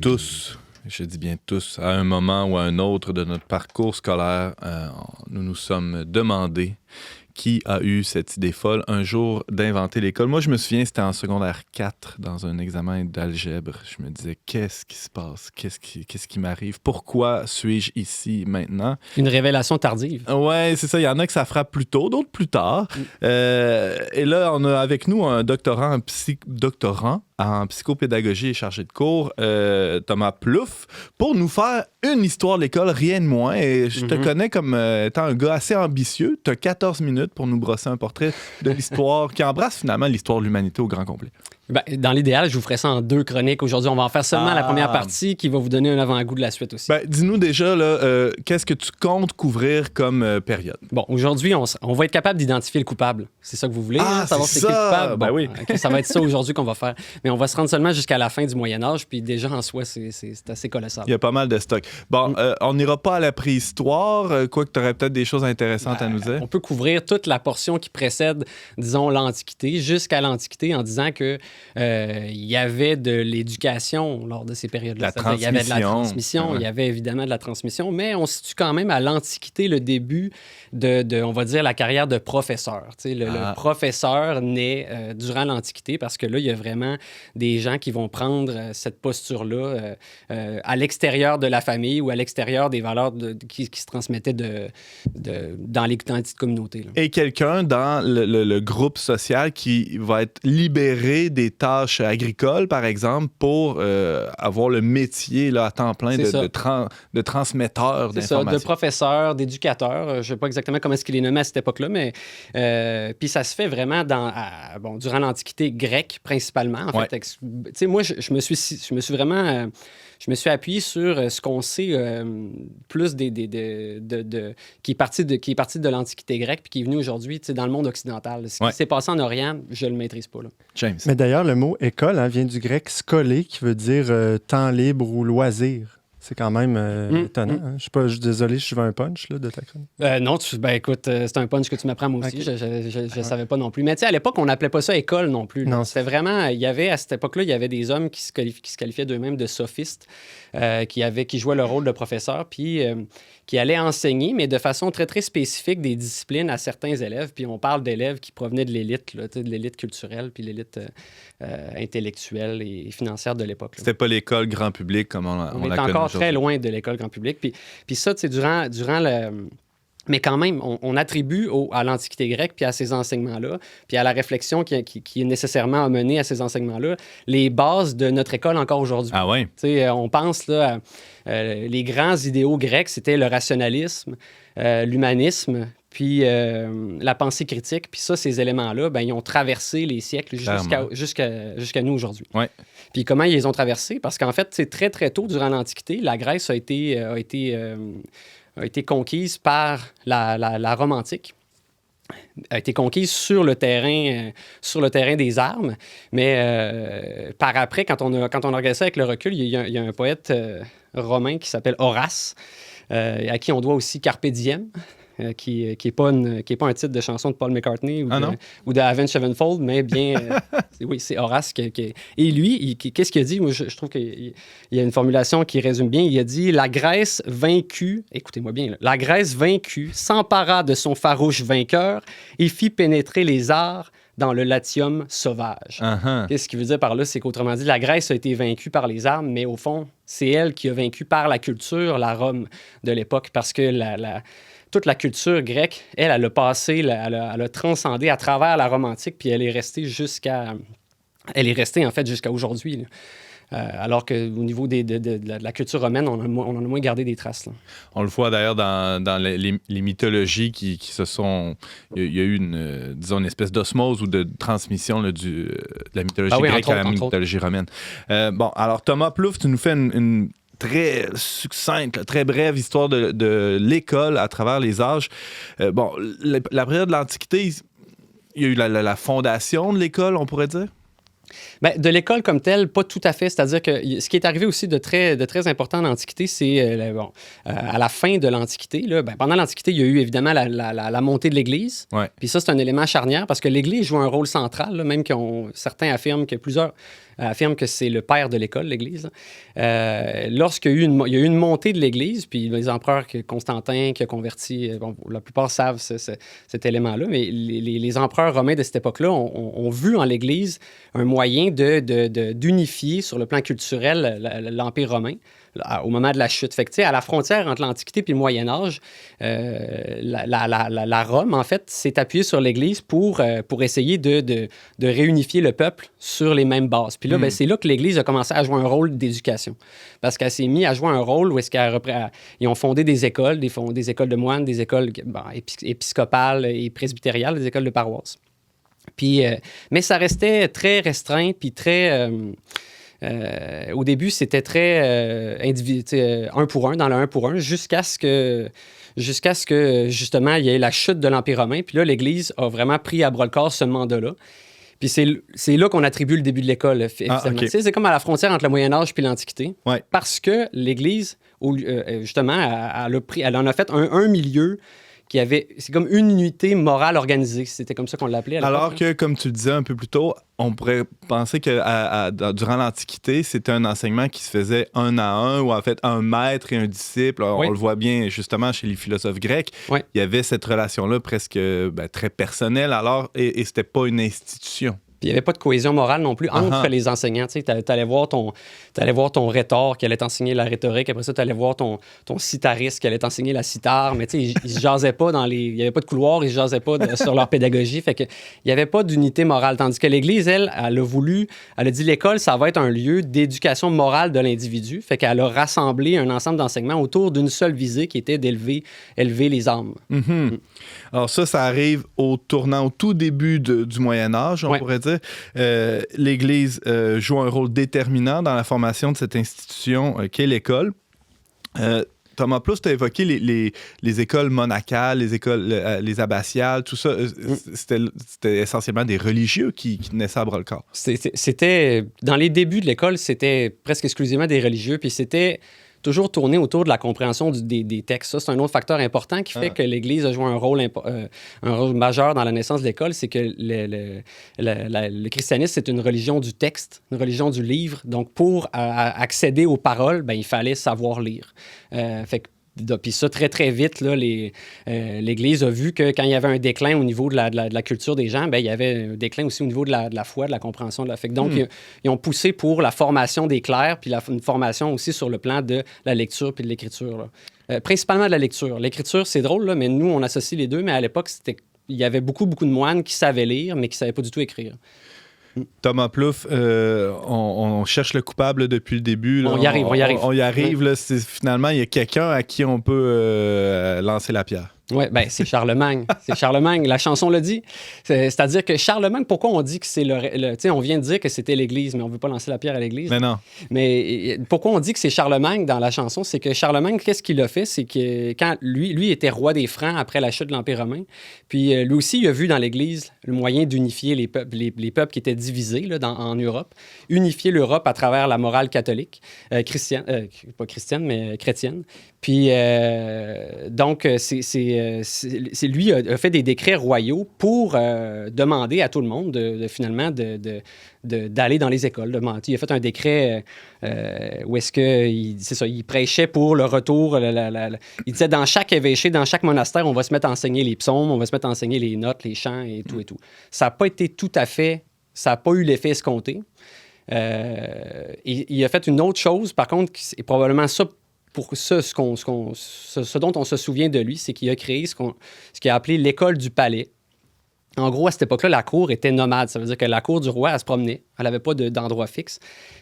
tous, je dis bien tous, à un moment ou à un autre de notre parcours scolaire, nous nous sommes demandé qui a eu cette idée folle un jour d'inventer l'école. Moi, je me souviens, c'était en secondaire 4, dans un examen d'algèbre. Je me disais, qu'est-ce qui se passe? Qu'est-ce qui m'arrive? Pourquoi suis-je ici maintenant? Une révélation tardive. Ouais, c'est ça. Il y en a que ça frappe plus tôt, d'autres plus tard. Et là, on a avec nous un doctorant en psychopédagogie et chargé de cours, Thomas Plouffe, pour nous faire une histoire de l'école, rien de moins. Et je te connais comme étant un gars assez ambitieux. Tu as 14 minutes pour nous brosser un portrait de l'histoire qui embrasse finalement l'histoire de l'humanité au grand complet. Ben, dans l'idéal, je vous ferai ça en 2 chroniques. Aujourd'hui, on va en faire seulement la première partie qui va vous donner un avant-goût de la suite aussi. Ben, dis-nous déjà, là, qu'est-ce que tu comptes couvrir comme période? Bon, aujourd'hui, on va être capable d'identifier le coupable. C'est ça que vous voulez, savoir c'est c'est qui le ça! coupable? Bon, Ben oui. Okay, ça va être ça aujourd'hui qu'on va faire. Mais on va se rendre seulement jusqu'à la fin du Moyen-Âge, puis déjà en soi, c'est assez colossal. Il y a pas mal de stock. Bon, on n'ira pas à la préhistoire, quoique tu aurais peut-être des choses intéressantes à nous dire. On peut couvrir toute la portion qui précède, disons, l'Antiquité, jusqu'à l'Antiquité, en disant que il y avait de l'éducation lors de ces périodes-là. Il y avait de la transmission, il y avait évidemment de la transmission, mais on situe quand même à l'Antiquité le début de on va dire, la carrière de professeur. Le professeur naît durant l'Antiquité parce que là, il y a vraiment des gens qui vont prendre cette posture-là à l'extérieur de la famille ou à l'extérieur des valeurs qui se transmettaient dans les petites communautés. Là. Et quelqu'un dans le groupe social qui va être libéré des tâches agricoles, par exemple, pour avoir le métier là, à temps plein de transmetteur d'informations. C'est ça, de professeur, d'éducateur. Je ne sais pas exactement comment est-ce qu'il est nommé à cette époque-là, mais puis ça se fait vraiment durant l'Antiquité grecque, principalement. En fait, moi, je me suis vraiment... je me suis appuyé sur ce qu'on sait plus qui est parti de l'Antiquité grecque puis qui est venu aujourd'hui dans le monde occidental. Ce qui s'est passé en Orient, je ne le maîtrise pas. Là. James. Mais d'ailleurs, le mot école vient du grec skolé, qui veut dire temps libre ou loisir. C'est quand même étonnant. Hein? Je suis désolé, je veux un punch là, de ta chronique. Non, écoute, c'est un punch que tu m'apprends moi aussi. Okay. Je ne savais pas non plus. Mais tu sais, à l'époque, on n'appelait pas ça école non plus. Non, c'était vraiment... à cette époque-là, il y avait des hommes qui se qualifiaient d'eux-mêmes de sophistes, qui jouaient le rôle de professeur, puis qui allaient enseigner, mais de façon très, très spécifique, des disciplines à certains élèves. Puis on parle d'élèves qui provenaient de l'élite, là, de l'élite culturelle, puis l'élite intellectuelle et financière de l'époque. Là. C'était pas l'école grand public comme on la connaît encore très loin de l'école grand public. Puis ça, tu sais, durant le... Mais quand même, on attribue à l'Antiquité grecque puis à ces enseignements-là, puis à la réflexion qui est nécessairement amenée à ces enseignements-là, les bases de notre école encore aujourd'hui. Ah oui? Tu sais, on pense là, les grands idéaux grecs, c'était le rationalisme, l'humanisme, puis la pensée critique. Puis ça, ces éléments-là, ils ont traversé les siècles jusqu'à nous aujourd'hui. Ouais. Puis comment ils les ont traversés? Parce qu'en fait, c'est très, très tôt durant l'Antiquité, la Grèce a été conquise par la Rome antique, a été conquise sur le terrain des armes. Mais par après, quand on a regardé ça avec le recul, il y a un poète romain qui s'appelle Horace, à qui on doit aussi Carpe Diem. Qui est pas un titre de chanson de Paul McCartney ou de Avenged Sevenfold, mais bien... c'est Horace qui... Et lui, qu'est-ce qu'il a dit? Moi, je trouve qu'il y a une formulation qui résume bien. Il a dit « La Grèce vaincue... » Écoutez-moi bien. Là, « La Grèce vaincue s'empara de son farouche vainqueur et fit pénétrer les arts dans le Latium sauvage. » Qu'est-ce qu'il veut dire par là? C'est qu'autrement dit, la Grèce a été vaincue par les armes, mais au fond, c'est elle qui a vaincu par la culture la Rome de l'époque, parce que toute la culture grecque, elle a passé, elle a transcendé à travers la Rome antique, puis elle est restée en fait jusqu'à aujourd'hui. Là. Alors qu'au niveau de la culture romaine, on en a moins gardé des traces. Là. On le voit d'ailleurs dans les mythologies qui se sont... Il y a eu une espèce d'osmose ou de transmission là, de la mythologie grecque à la mythologie romaine. Bon, alors Thomas Plouffe, tu nous fais une très succincte, très brève histoire de l'école à travers les âges. La période de l'Antiquité, il y a eu la fondation de l'école, on pourrait dire? Bien, de l'école comme telle, pas tout à fait. C'est-à-dire que ce qui est arrivé aussi de très important en Antiquité, c'est à la fin de l'Antiquité. Là, pendant l'Antiquité, il y a eu évidemment la montée de l'Église. Ouais. Puis ça, c'est un élément charnière parce que l'Église joue un rôle central, là, même certains affirment que plusieurs affirment que c'est le père de l'école, l'Église. Lorsqu'il y a eu une montée de l'Église, puis les empereurs, Constantin qui a converti, la plupart savent cet élément-là, mais les empereurs romains de cette époque-là ont vu en l'Église un moyen d'unifier sur le plan culturel l'Empire romain au moment de la chute. Fait que, à la frontière entre l'Antiquité et le Moyen Âge, la Rome, en fait, s'est appuyée sur l'Église pour essayer de réunifier le peuple sur les mêmes bases. Puis là, c'est là que l'Église a commencé à jouer un rôle d'éducation. Parce qu'elle s'est mise à jouer un rôle où ils ont fondé des écoles, des écoles de moines, des écoles épiscopales et presbytériales, des écoles de paroisse. Puis, mais ça restait très restreint, puis très... au début, c'était très un pour un, dans le 1 pour 1, jusqu'à ce que, justement, il y ait la chute de l'Empire romain. Puis là, l'Église a vraiment pris à bras-le-corps ce mandat-là. Puis c'est là qu'on attribue le début de l'école, okay. C'est comme à la frontière entre le Moyen Âge puis l'Antiquité. Ouais. Parce que l'Église, justement, elle en a fait un milieu c'est comme une unité morale organisée. C'était comme ça qu'on l'appelait à l'époque. Alors que, comme tu le disais un peu plus tôt, on pourrait penser que durant l'Antiquité, c'était un enseignement qui se faisait 1 à 1, ou en fait un maître et un disciple. On le voit bien justement chez les philosophes grecs. Oui. Il y avait cette relation-là presque très personnelle, alors, et c'était pas une institution. Puis il n'y avait pas de cohésion morale non plus entre les enseignants. Tu allais voir ton rhétor qui allait t'enseigner la rhétorique. Après ça, tu allais voir ton sitariste qui allait t'enseigner la cithare. Mais ils ne se jasaient pas il n'y avait pas de couloir, ils ne se jasaient pas sur leur pédagogie. Fait que il n'y avait pas d'unité morale. Tandis que l'Église, elle a dit l'école, ça va être un lieu d'éducation morale de l'individu. Fait qu'elle a rassemblé un ensemble d'enseignements autour d'une seule visée qui était d'élever les âmes. Mm-hmm. Alors ça arrive au tout début du Moyen Âge, on pourrait dire. L'Église joue un rôle déterminant dans la formation de cette institution qu'est l'école. Thomas Plus, tu as évoqué les écoles monacales, les écoles les abbatiales, tout ça. C'était essentiellement des religieux qui tenaient ça à bras-le-corps. C'était, dans les débuts de l'école, c'était presque exclusivement des religieux, puis c'était toujours tourné autour de la compréhension des textes. Ça, c'est un autre facteur important qui fait que l'Église a joué un rôle majeur dans la naissance de l'école, c'est que le christianisme, c'est une religion du texte, une religion du livre. Donc, pour accéder aux paroles, il fallait savoir lire. Puis ça, très, très vite, là, l'Église a vu que quand il y avait un déclin au niveau de la culture des gens, il y avait un déclin aussi au niveau de la foi, de la compréhension de la foi. Donc, ils ont poussé pour la formation des clercs, puis une formation aussi sur le plan de la lecture puis de l'écriture. Principalement de la lecture. L'écriture, c'est drôle, là, mais nous, on associe les deux, mais à l'époque, il y avait beaucoup, beaucoup de moines qui savaient lire, mais qui ne savaient pas du tout écrire. Thomas Plouffe, on cherche le coupable depuis le début. Là. On y arrive. On y arrive. Là, finalement, il y a quelqu'un à qui on peut lancer la pierre. Oui, c'est Charlemagne. C'est Charlemagne. La chanson le dit. C'est-à-dire que Charlemagne, pourquoi on dit que c'est on vient de dire que c'était l'Église, mais on ne veut pas lancer la pierre à l'Église. Mais non. Mais pourquoi on dit que c'est Charlemagne dans la chanson? C'est que Charlemagne, qu'est-ce qu'il a fait? C'est que quand lui était roi des Francs après la chute de l'Empire romain, puis lui aussi, il a vu dans l'Église le moyen d'unifier les peuples qui étaient divisés là, en Europe, unifier l'Europe à travers la morale catholique, chrétienne, pas chrétienne, mais chrétienne. Puis, donc, c'est lui a fait des décrets royaux pour demander à tout le monde d'aller dans les écoles. Il a fait un décret où est-ce il prêchait pour le retour. Il disait dans chaque évêché, dans chaque monastère, on va se mettre à enseigner les psaumes, on va se mettre à enseigner les notes, les chants et tout et tout. Ça n'a pas été tout à fait, ça n'a pas eu l'effet escompté. Il a fait une autre chose, par contre, c'est probablement ça. Pour ça, ce dont on se souvient de lui, c'est qu'il a créé ce qu'il a appelé l'école du palais. En gros, à cette époque-là, la cour était nomade. Ça veut dire que la cour du roi, elle se promenait. Elle n'avait pas d'endroit fixe.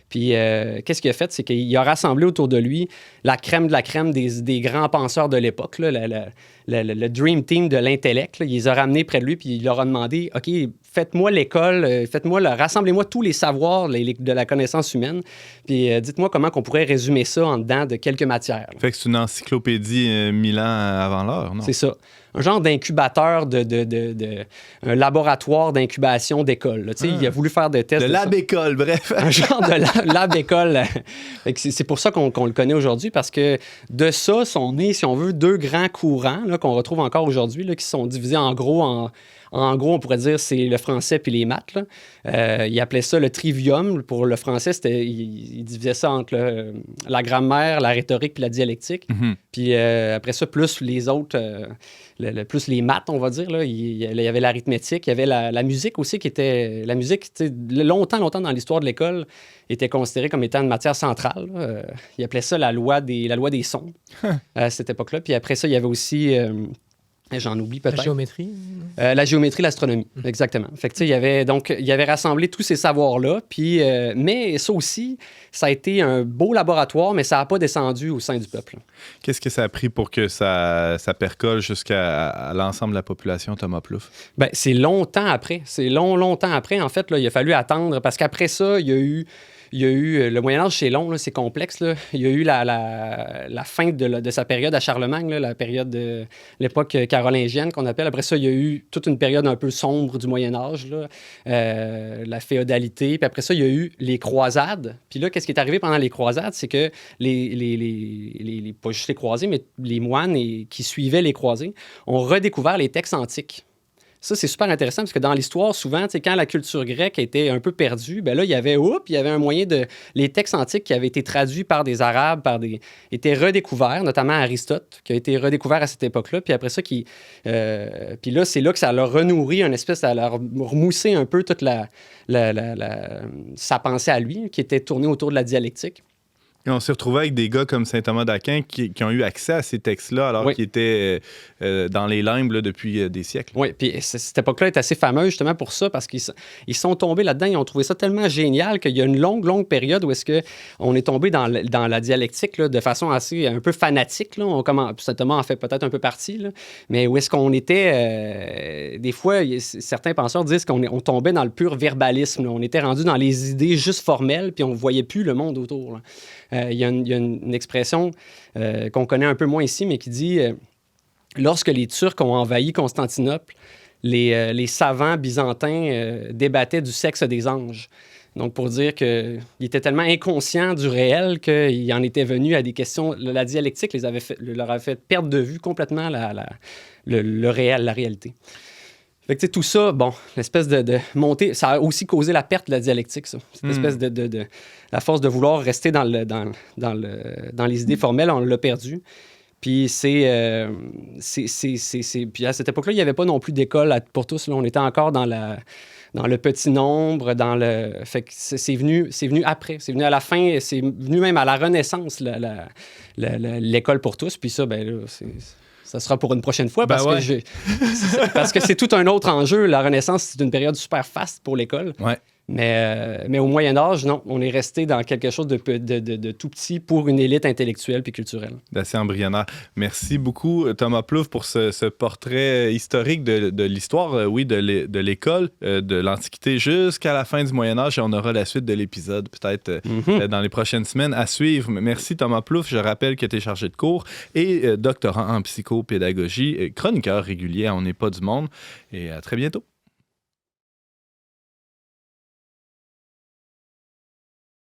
Puis, qu'est-ce qu'il a fait? C'est qu'il a rassemblé autour de lui la crème de la crème des grands penseurs de l'époque, là, le Dream Team de l'intellect. Là. Il les a ramenés près de lui, puis il leur a demandé, OK, faites-moi l'école, rassemblez-moi tous les savoirs de la connaissance humaine, puis dites-moi comment qu'on pourrait résumer ça en dedans de quelques matières. Là. Fait que c'est une encyclopédie 1000 ans avant l'heure, non? C'est ça. Un genre d'incubateur, un laboratoire d'incubation d'école. Il a voulu faire des tests. De lab-école, bref. Un genre de lab-école. C'est pour ça qu'on le connaît aujourd'hui, parce que de ça sont nés, si on veut, deux grands courants là, qu'on retrouve encore aujourd'hui, là, qui sont divisés en gros, on pourrait dire, c'est le français puis les maths. Là. Ils appelaient ça le trivium. Pour le français, ils divisaient ça entre la grammaire, la rhétorique puis la dialectique. Mm-hmm. Puis après ça, plus les autres, plus les maths, on va dire. Là. Il y avait l'arithmétique, il y avait la musique aussi qui était... La musique, longtemps dans l'histoire de l'école, était considérée comme étant une matière centrale. Ils appelaient ça la loi des sons à cette époque-là. Puis après ça, il y avait aussi... j'en oublie peut-être. La géométrie? La géométrie, l'astronomie, exactement. Fait que, il avait rassemblé tous ces savoirs-là, puis, mais ça aussi, ça a été un beau laboratoire, mais ça n'a pas descendu au sein du peuple. Qu'est-ce que ça a pris pour que ça percole jusqu'à l'ensemble de la population, Thomas Plouffe? Ben, c'est longtemps après. C'est longtemps après, en fait. Là, il a fallu attendre, parce qu'après ça, il y a eu le Moyen-Âge, c'est long, là, c'est complexe. Là. Il y a eu la fin de sa période à Charlemagne, là, la période de l'époque carolingienne qu'on appelle. Après ça, il y a eu toute une période un peu sombre du Moyen-Âge, là, la féodalité. Puis après ça, il y a eu les croisades. Puis là, qu'est-ce qui est arrivé pendant les croisades? C'est que pas juste les croisés, mais les moines qui suivaient les croisés ont redécouvert les textes antiques. Ça, c'est super intéressant parce que dans l'histoire, souvent, quand la culture grecque était un peu perdue, ben là, il y avait un moyen de... Les textes antiques qui avaient été traduits par des Arabes, étaient redécouverts, notamment Aristote, qui a été redécouvert à cette époque-là. Puis après ça, puis là, c'est là que ça leur renourrit une espèce, ça leur remoussé un peu toute sa pensée à lui, qui était tournée autour de la dialectique. Et on s'est retrouvé avec des gars comme saint Thomas d'Aquin qui ont eu accès à ces textes-là alors qu'ils étaient dans les limbes là, depuis des siècles. Oui, puis cette époque-là est assez fameuse justement pour ça, parce qu'ils sont tombés là-dedans, ils ont trouvé ça tellement génial qu'il y a une longue période où est-ce qu'on est tombé dans la dialectique là, de façon assez un peu fanatique. Là. Saint Thomas en fait peut-être un peu partie, là, mais où est-ce qu'on était... des fois, certains penseurs disent qu'on tombait dans le pur verbalisme. Là. On était rendu dans les idées juste formelles, puis on ne voyait plus le monde autour. Là. Il y a une expression qu'on connaît un peu moins ici, mais qui dit lorsque les Turcs ont envahi Constantinople, les savants byzantins débattaient du sexe des anges. Donc, pour dire qu'ils étaient tellement inconscients du réel qu'ils en étaient venus à des questions... La dialectique leur avait fait perdre de vue complètement le réel, la réalité. Fait que, tout ça, bon, l'espèce de montée, ça a aussi causé la perte de la dialectique, ça. Cette espèce de la force de vouloir rester dans les idées formelles, on l'a perdu. Puis puis à cette époque-là, il n'y avait pas non plus d'école pour tous. Là. On était encore dans le petit nombre, fait que c'est venu après. C'est venu à la fin, c'est venu même à la Renaissance, l'école pour tous. Puis ça, ben là, ça sera pour une prochaine fois parce que c'est tout un autre enjeu. La Renaissance, c'est une période super faste pour l'école. Ouais. Mais au Moyen-Âge, non, on est resté dans quelque chose de tout petit pour une élite intellectuelle puis culturelle. D'assez embryonnaire. Merci beaucoup, Thomas Plouffe, pour ce portrait historique de l'histoire, de l'école, de l'Antiquité jusqu'à la fin du Moyen-Âge. Et on aura la suite de l'épisode, peut-être dans les prochaines semaines, à suivre. Merci, Thomas Plouffe. Je rappelle que tu es chargé de cours et doctorant en psychopédagogie, chroniqueur régulier à On n'est pas du monde. Et à très bientôt.